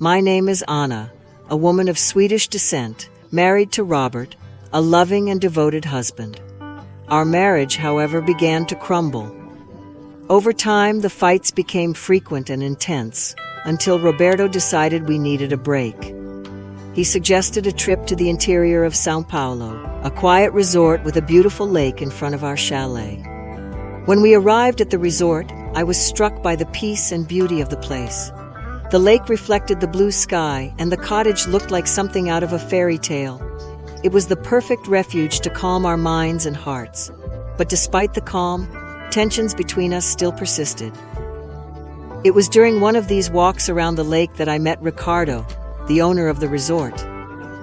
My name is Anna, a woman of Swedish descent, married to Robert, a loving and devoted husband. Our marriage, however, began to crumble. Over time, the fights became frequent and intense, until Roberto decided we needed a break. He suggested a trip to the interior of São Paulo, a quiet resort with a beautiful lake in front of our chalet. When we arrived at the resort, I was struck by the peace and beauty of the place. The lake reflected the blue sky, and the cottage looked like something out of a fairy tale. It was the perfect refuge to calm our minds and hearts. But despite the calm, tensions between us still persisted. It was during one of these walks around the lake that I met Ricardo, the owner of the resort.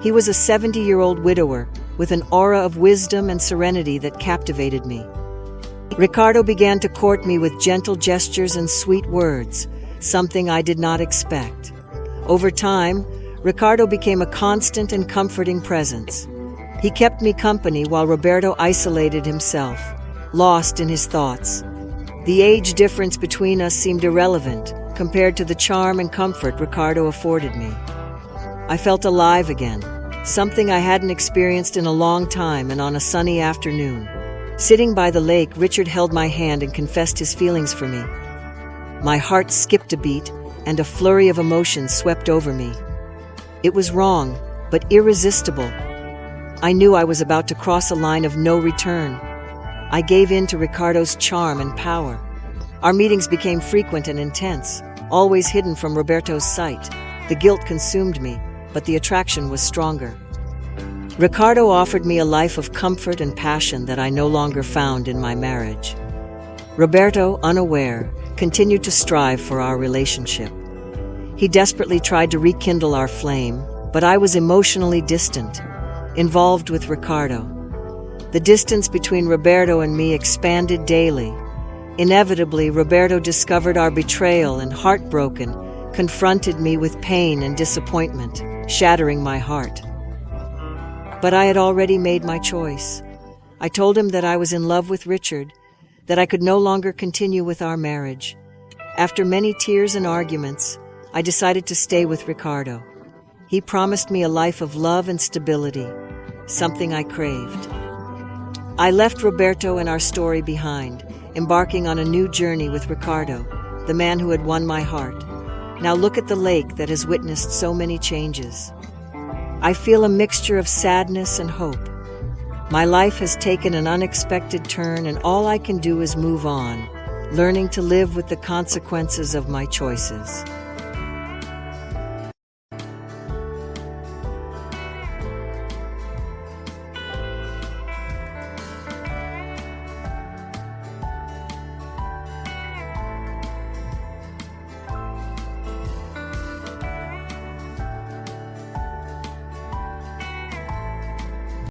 He was a 70-year-old widower with an aura of wisdom and serenity that captivated me. Ricardo began to court me with gentle gestures and sweet words, something I did not expect. Over time, Ricardo became a constant and comforting presence. He kept me company while Roberto isolated himself, lost in his thoughts. The age difference between us seemed irrelevant compared to the charm and comfort Ricardo afforded me. I felt alive again, something I hadn't experienced in a long time. And on a sunny afternoon, sitting by the lake, Richard held my hand and confessed his feelings for me. My heart skipped a beat, and a flurry of emotions swept over me. It was wrong, but irresistible. I knew I was about to cross a line of no return. I gave in to Ricardo's charm and power. Our meetings became frequent and intense, always hidden from Roberto's sight. The guilt consumed me, but the attraction was stronger. Ricardo offered me a life of comfort and passion that I no longer found in my marriage. Roberto, unaware, continued to strive for our relationship. He desperately tried to rekindle our flame, but I was emotionally distant, involved with Ricardo. The distance between Roberto and me expanded daily. Inevitably, Roberto discovered our betrayal and, heartbroken, confronted me with pain and disappointment, shattering my heart. But I had already made my choice. I told him that I was in love with Richard, that I could no longer continue with our marriage. After many tears and arguments, I decided to stay with Ricardo. He promised me a life of love and stability, something I craved. I left Roberto and our story behind, embarking on a new journey with Ricardo, the man who had won my heart. Now look at the lake that has witnessed so many changes. I feel a mixture of sadness and hope. My life has taken an unexpected turn, and all I can do is move on, learning to live with the consequences of my choices.